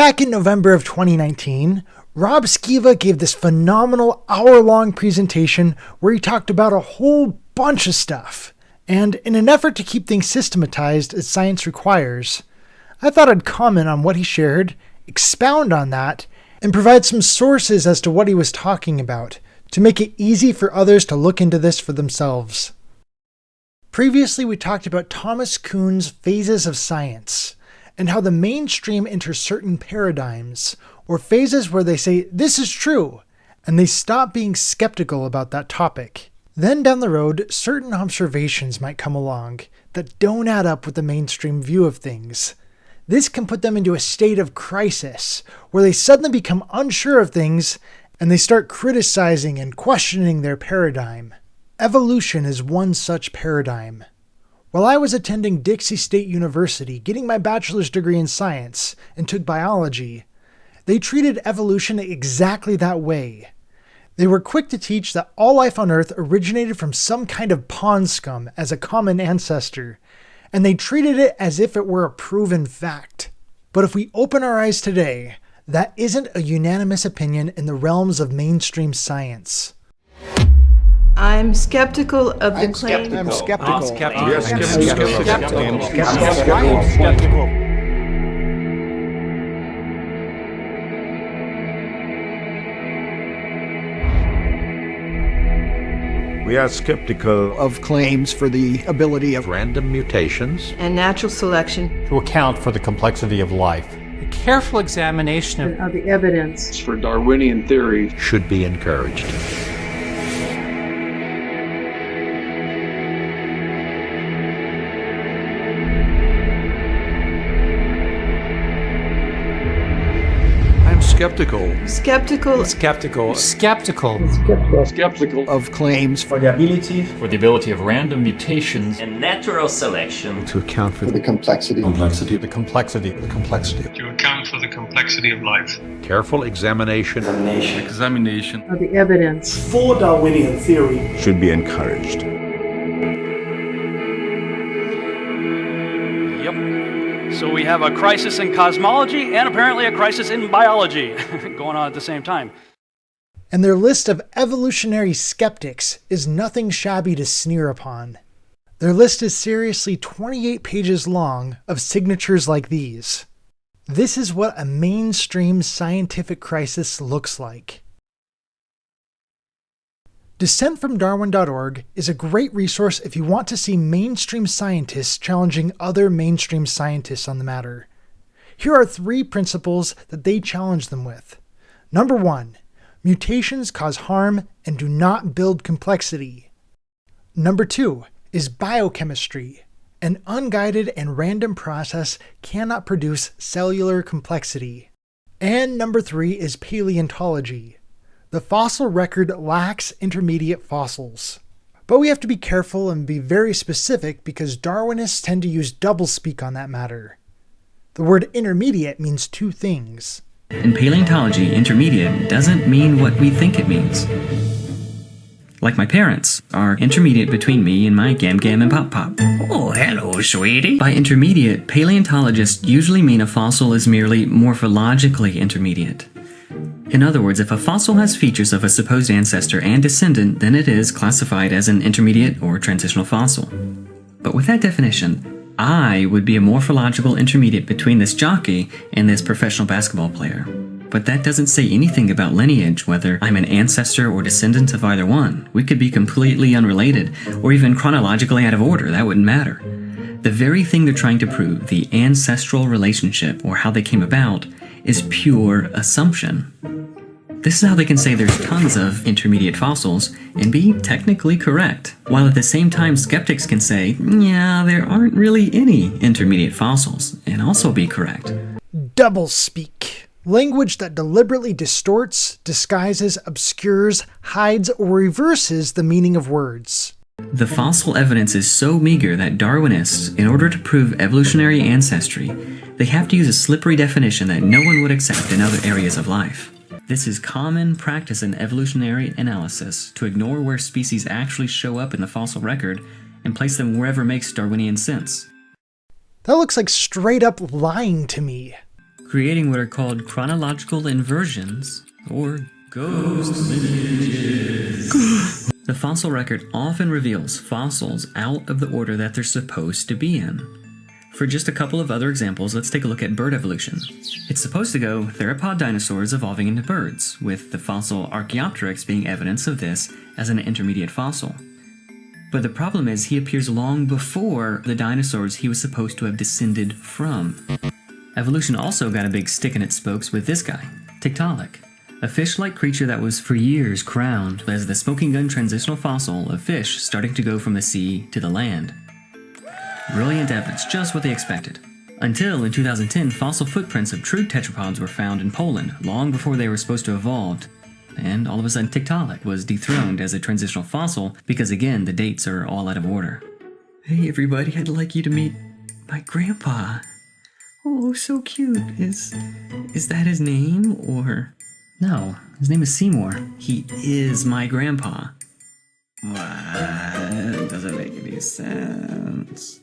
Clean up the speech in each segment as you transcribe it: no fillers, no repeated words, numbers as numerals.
Back in November of 2019, Rob Skiba gave this phenomenal hour-long presentation where he talked about a whole bunch of stuff. And in an effort to keep things systematized as science requires, I thought I'd comment on what he shared, expound on that, and provide some sources as to what he was talking about, to make it easy for others to look into this for themselves. Previously, we talked about Thomas Kuhn's phases of science, and how the mainstream enters certain paradigms, or phases where they say, this is true, and they stop being skeptical about that topic. Then down the road, certain observations might come along that don't add up with the mainstream view of things. This can put them into a state of crisis, where they suddenly become unsure of things, and they start criticizing and questioning their paradigm. Evolution is one such paradigm. While I was attending Dixie State University, getting my bachelor's degree in science, and took biology, they treated evolution exactly that way. They were quick to teach that all life on Earth originated from some kind of pond scum as a common ancestor, and they treated it as if it were a proven fact. But if we open our eyes today, that isn't a unanimous opinion in the realms of mainstream science. I'm skeptical of the claim. I'm skeptical. We are skeptical of claims for the ability of random mutations And natural selection. to account for the complexity of life. A careful examination Of the evidence. For Darwinian theory, should be encouraged. skeptical Skeptical. skeptical of claims for the ability of random mutations and natural selection To account for the complexity. the complexity to account for the complexity of life. careful examination Examination Of the evidence. For Darwinian theory should be encouraged. So we have a crisis in cosmology and apparently a crisis in biology going on at the same time. And their list of evolutionary skeptics is nothing shabby to sneer upon. Their list is seriously 28 pages long of signatures like these. This is what a mainstream scientific crisis looks like. DescentFromDarwin.org is a great resource if you want to see mainstream scientists challenging other mainstream scientists on the matter. Here are 3 principles that they challenge them with. Number 1, mutations cause harm and do not build complexity. Number 2 is biochemistry. An unguided and random process cannot produce cellular complexity. And number 3 is paleontology. The fossil record lacks intermediate fossils. But we have to be careful and be very specific because Darwinists tend to use doublespeak on that matter. The word intermediate means 2 things. In paleontology, intermediate doesn't mean what we think it means. Like my parents are intermediate between me and my Gam Gam and Pop Pop. Oh, hello, sweetie. By intermediate, paleontologists usually mean a fossil is merely morphologically intermediate. In other words, if a fossil has features of a supposed ancestor and descendant, then it is classified as an intermediate or transitional fossil. But with that definition, I would be a morphological intermediate between this jockey and this professional basketball player. But that doesn't say anything about lineage, whether I'm an ancestor or descendant of either one. We could be completely unrelated, or even chronologically out of order, that wouldn't matter. The very thing they're trying to prove, the ancestral relationship, or how they came about, is pure assumption. This is how they can say there's tons of intermediate fossils and be technically correct, while at the same time skeptics can say, yeah, there aren't really any intermediate fossils, and also be correct. Doublespeak. Language that deliberately distorts, disguises, obscures, hides, or reverses the meaning of words. The fossil evidence is so meager that Darwinists, in order to prove evolutionary ancestry, they have to use a slippery definition that no one would accept in other areas of life. This is common practice in evolutionary analysis, to ignore where species actually show up in the fossil record and place them wherever makes Darwinian sense. That looks like straight up lying to me. creating what are called chronological inversions, or ghost lineages. The fossil record often reveals fossils out of the order that they're supposed to be in. For just a couple of other examples, let's take a look at bird evolution. It's supposed to go theropod dinosaurs evolving into birds, with the fossil Archaeopteryx being evidence of this as an intermediate fossil. But the problem is he appears long before the dinosaurs he was supposed to have descended from. Evolution also got a big stick in its spokes with this guy, Tiktaalik, a fish-like creature that was for years crowned as the smoking gun transitional fossil of fish starting to go from the sea to the land. Brilliant evidence, just what they expected. Until in 2010, fossil footprints of true tetrapods were found in Poland, long before they were supposed to have evolved. And all of a sudden Tiktaalik was dethroned as a transitional fossil because again, the dates are all out of order. Hey everybody, I'd like you to meet my grandpa. Oh, so cute. Is that his name, or... No, his name is Seymour. He is my grandpa. What? Doesn't make any sense.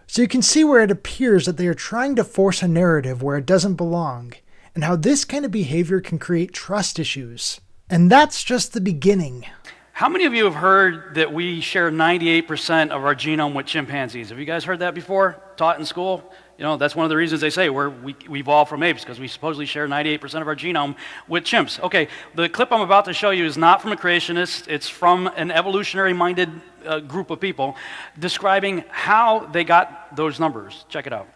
So you can see where it appears that they are trying to force a narrative where it doesn't belong, and how this kind of behavior can create trust issues. And that's just the beginning. How many of you have heard that we share 98% of our genome with chimpanzees? Have you guys heard that before? Taught in school? You know, that's one of the reasons they say we evolved from apes, because we supposedly share 98% of our genome with chimps. Okay, the clip I'm about to show you is not from a creationist. It's from an evolutionary-minded group of people describing how they got those numbers. Check it out.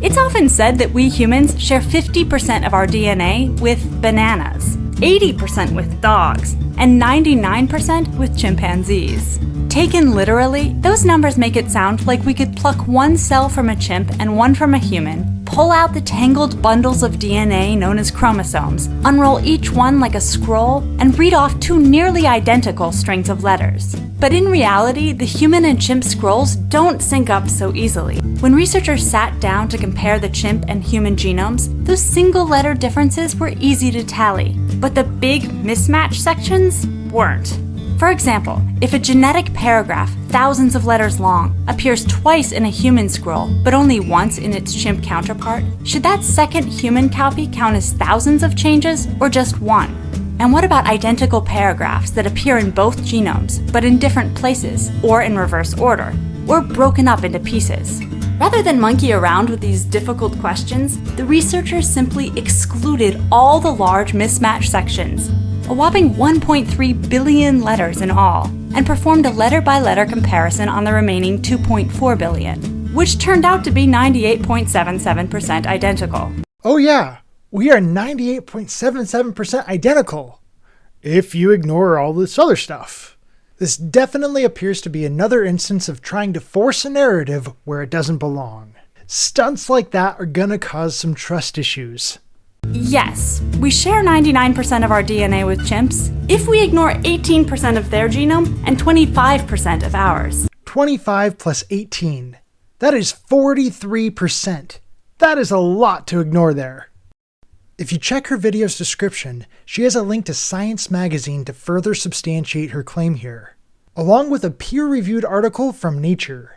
It's often said that we humans share 50% of our DNA with bananas, 80% with dogs, and 99% with chimpanzees. Taken literally, those numbers make it sound like we could pluck one cell from a chimp and one from a human, pull out the tangled bundles of DNA known as chromosomes, unroll each one like a scroll, and read off two nearly identical strings of letters. But in reality, the human and chimp scrolls don't sync up so easily. When researchers sat down to compare the chimp and human genomes, those single-letter differences were easy to tally, but the big mismatch sections weren't. For example, if a genetic paragraph, thousands of letters long, appears twice in a human scroll, but only once in its chimp counterpart, should that second human copy count as thousands of changes, or just one? And what about identical paragraphs that appear in both genomes, but in different places, or in reverse order, or broken up into pieces? Rather than monkey around with these difficult questions, the researchers simply excluded all the large mismatch sections, a whopping 1.3 billion letters in all, and performed a letter-by-letter comparison on the remaining 2.4 billion, which turned out to be 98.77% identical. Oh yeah, we are 98.77% identical, if you ignore all this other stuff. This definitely appears to be another instance of trying to force a narrative where it doesn't belong. Stunts like that are gonna cause some trust issues. Yes, we share 99% of our DNA with chimps if we ignore 18% of their genome and 25% of ours. 25 plus 18. That is 43%. That is a lot to ignore there. If you check her video's description, she has a link to Science Magazine to further substantiate her claim here, along with a peer-reviewed article from Nature.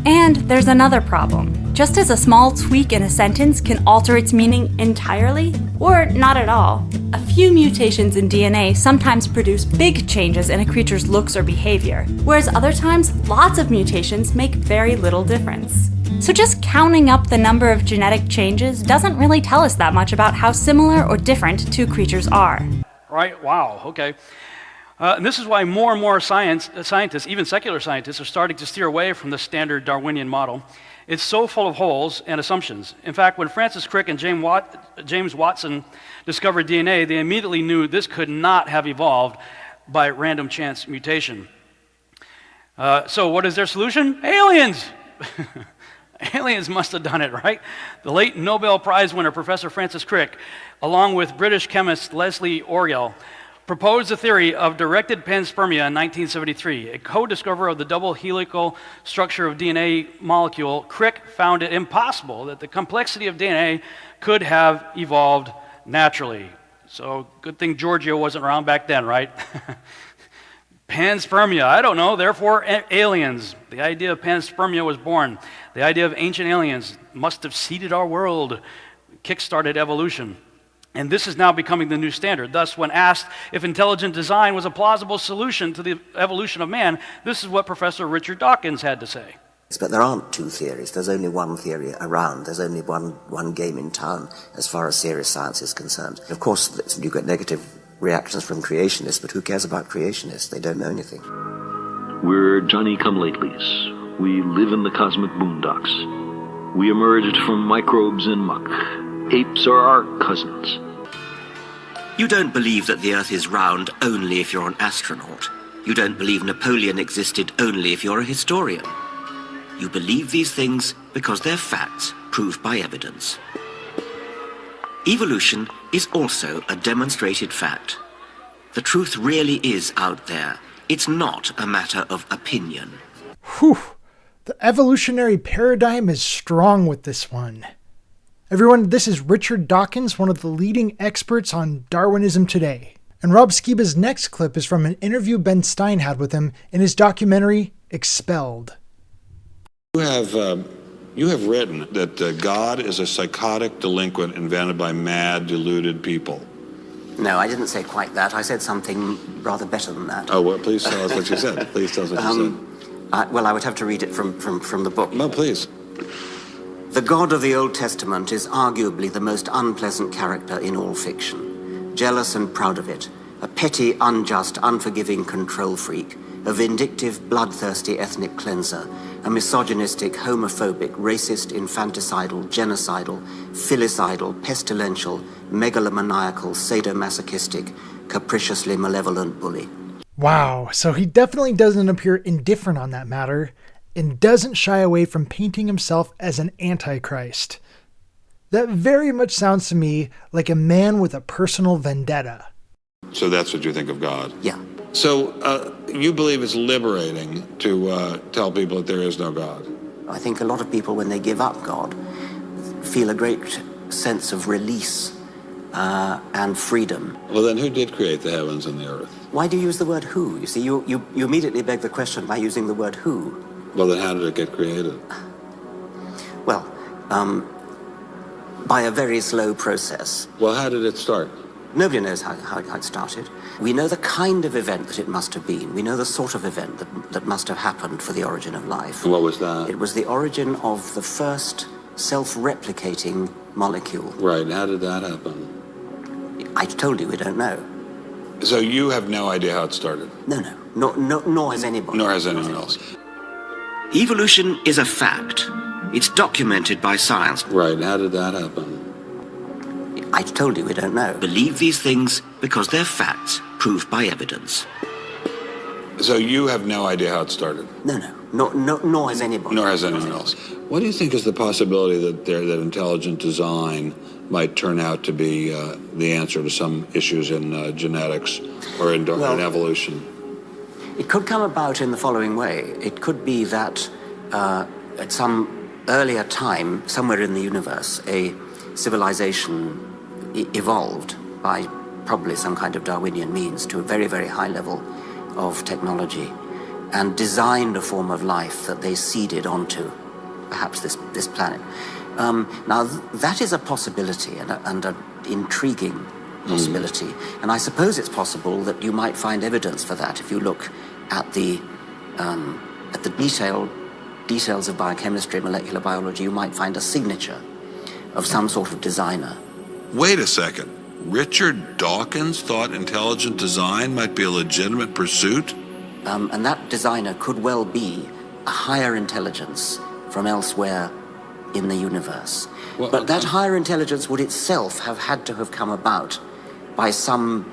And there's another problem. Just as a small tweak in a sentence can alter its meaning entirely, or not at all, a few mutations in DNA sometimes produce big changes in a creature's looks or behavior, whereas other times, lots of mutations make very little difference. So just counting up the number of genetic changes doesn't really tell us that much about how similar or different two creatures are. Right, wow, okay. And this is why more and more scientists, even secular scientists, are starting to steer away from the standard Darwinian model. It's so full of holes and assumptions. In fact, when Francis Crick and James Watson discovered DNA, they immediately knew this could not have evolved by random chance mutation. So what is their solution? Aliens! Aliens must have done it, right? The late Nobel Prize winner, Professor Francis Crick, along with British chemist Leslie Oriel, proposed the theory of directed panspermia in 1973. A co-discoverer of the double helical structure of DNA molecule, Crick found it impossible that the complexity of DNA could have evolved naturally. So good thing Giorgio wasn't around back then, right? Panspermia, I don't know, therefore aliens. The idea of panspermia was born. The idea of ancient aliens must have seeded our world. kick-started evolution. And this is now becoming the new standard. Thus, when asked if intelligent design was a plausible solution to the evolution of man, this is what Professor Richard Dawkins had to say. But there aren't two theories. There's only one theory around. There's only one game in town as far as serious science is concerned. Of course, you get negative reactions from creationists, but who cares about creationists? They don't know anything. We're Johnny-come-latelys. We live in the cosmic boondocks. We emerged from microbes and muck. Apes are our cousins. You don't believe that the Earth is round only if you're an astronaut. You don't believe Napoleon existed only if you're a historian. You believe these things because they're facts proved by evidence. Evolution is also a demonstrated fact. The truth really is out there. It's not a matter of opinion. Whew. The evolutionary paradigm is strong with this one. Everyone, this is Richard Dawkins, one of the leading experts on Darwinism today. And Rob Skiba's next clip is from an interview Ben Stein had with him in his documentary, Expelled. You have written that God is a psychotic delinquent invented by mad, deluded people. No, I didn't say quite that. I said something rather better than that. Oh, well, please tell us what you said. Please tell us what you said. Well, I would have to read it from the book. No, please. The God of the Old Testament is arguably the most unpleasant character in all fiction. Jealous and proud of it. A petty, unjust, unforgiving control freak. A vindictive, bloodthirsty ethnic cleanser. A misogynistic, homophobic, racist, infanticidal, genocidal, filicidal, pestilential, megalomaniacal, sadomasochistic, capriciously malevolent bully. Wow, so he definitely doesn't appear indifferent on that matter, and doesn't shy away from painting himself as an antichrist. That very much sounds to me like a man with a personal vendetta. So that's what you think of God? Yeah. So you believe it's liberating to tell people that there is no God? I think a lot of people, when they give up God, feel a great sense of release and freedom. Well, then who did create the heavens and the earth? Why do you use the word who? You see, you immediately beg the question by using the word who. Well, then how did it get created? Well, by a very slow process. Well, how did it start? Nobody knows how it started. We know the kind of event that it must have been. We know the sort of event that must have happened for the origin of life. And what was that? It was the origin of the first self-replicating molecule. Right, and how did that happen? I told you we don't know. So you have no idea how it started? No, nor has anybody. Nor has anyone else. Evolution is a fact. It's documented by science. Right, and how did that happen? I told you we don't know. Believe these things because they're facts proved by evidence. So you have no idea how it started? No, nor has anybody. Nor has anyone else. What do you think is the possibility that intelligent design might turn out to be the answer to some issues in genetics or in evolution? It could come about in the following way. It could be that at some earlier time, somewhere in the universe, a civilization evolved by probably some kind of Darwinian means to a very, very high level of technology and designed a form of life that they seeded onto perhaps this planet. Now, that is a possibility and an intriguing possibility. And I suppose it's possible that you might find evidence for that if you look at the details of biochemistry, molecular biology. You might find a signature of some sort of designer. Wait a second. Richard Dawkins thought intelligent design might be a legitimate pursuit? And that designer could well be a higher intelligence from elsewhere in the universe. Well, but that higher intelligence would itself have had to have come about by some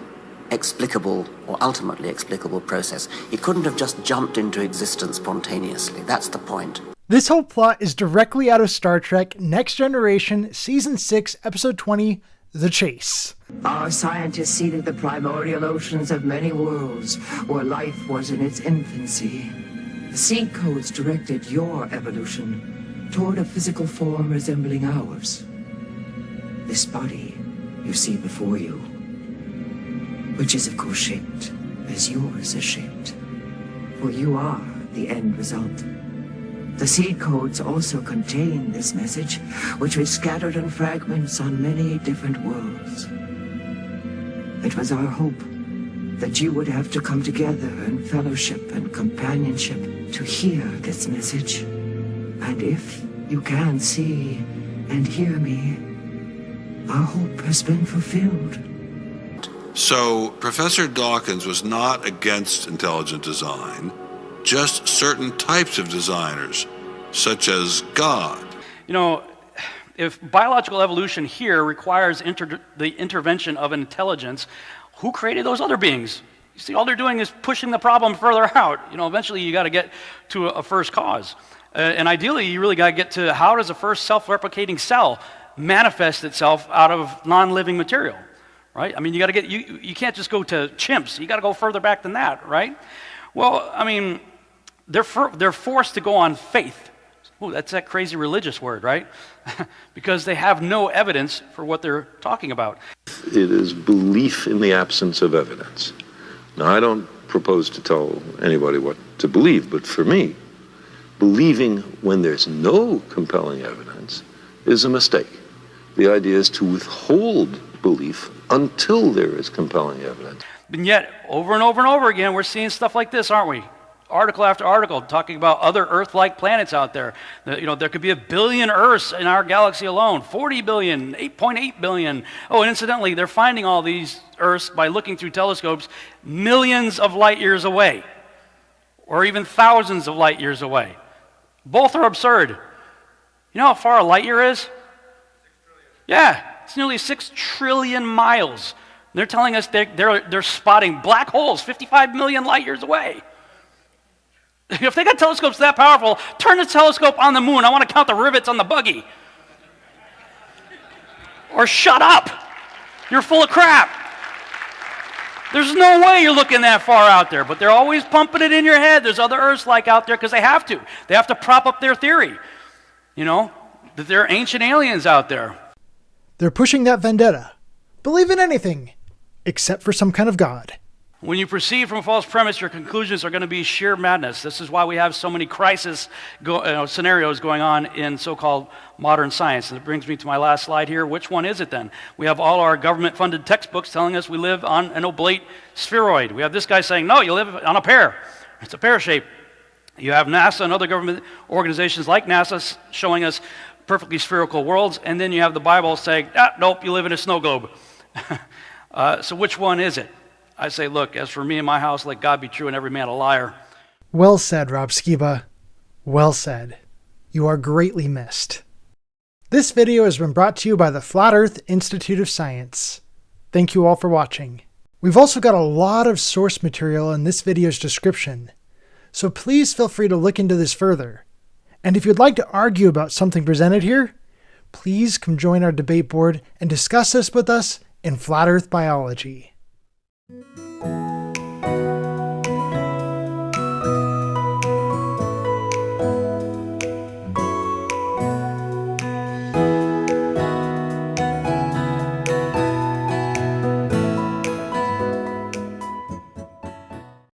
explicable or ultimately explicable process. It couldn't have just jumped into existence spontaneously. That's the point. This whole plot is directly out of Star Trek Next Generation, Season 6, Episode 20, The Chase. Our scientists seeded the primordial oceans of many worlds where life was in its infancy. The seed codes directed your evolution toward a physical form resembling ours. This body you see before you, which is of course shaped as yours is shaped, for you are the end result. The seed codes also contain this message, which was scattered in fragments on many different worlds. It was our hope that you would have to come together in fellowship and companionship to hear this message. And if you can see and hear me, our hope has been fulfilled. So Professor Dawkins was not against intelligent design, just certain types of designers, such as God. You know, if biological evolution here requires the intervention of intelligence, who created those other beings? You see, all they're doing is pushing the problem further out. You know, eventually you got to get to a first cause. And ideally, you really got to get to how does a first self-replicating cell manifest itself out of non-living material, right? I mean, you got to get, you can't just go to chimps. You got to go further back than that, right? Well, I mean, they're forced to go on faith. Ooh, that's that crazy religious word, right? Because they have no evidence for what they're talking about. It is belief in the absence of evidence. Now, I don't propose to tell anybody what to believe, but for me, believing when there's no compelling evidence is a mistake. The idea is to withhold belief until there is compelling evidence. And yet, over and over and over again, we're seeing stuff like this, aren't we? Article after article talking about other Earth-like planets out there. You know, there could be 1 billion Earths in our galaxy alone, 40 billion, 8.8 billion. Oh, and incidentally, they're finding all these Earths by looking through telescopes millions of light years away, or even thousands of light years away. Both are absurd. You know how far a light year is? Yeah, it's nearly 6 trillion miles. They're telling us they're spotting black holes 55 million light years away. If they got telescopes that powerful, turn the telescope on the moon. I want to count the rivets on the buggy. Or shut up. You're full of crap. There's no way you're looking that far out there, but they're always pumping it in your head. There's other Earths-like out there because they have to. They have to prop up their theory, you know, that there are ancient aliens out there. They're pushing that vendetta. Believe in anything, except for some kind of God. When you proceed from a false premise, your conclusions are going to be sheer madness. This is why we have so many crisis scenarios going on in so-called modern science. And it brings me to my last slide here. Which one is it then? We have all our government-funded textbooks telling us we live on an oblate spheroid. We have this guy saying, no, you live on a pear. It's a pear shape. You have NASA and other government organizations like NASA showing us perfectly spherical worlds. And then you have the Bible saying, nope, you live in a snow globe. So which one is it? I say, look, as for me and my house, let God be true and every man a liar. Well said, Rob Skiba. Well said. You are greatly missed. This video has been brought to you by the Flat Earth Institute of Science. Thank you all for watching. We've also got a lot of source material in this video's description, so please feel free to look into this further. And if you'd like to argue about something presented here, please come join our debate board and discuss this with us in Flat Earth Biology.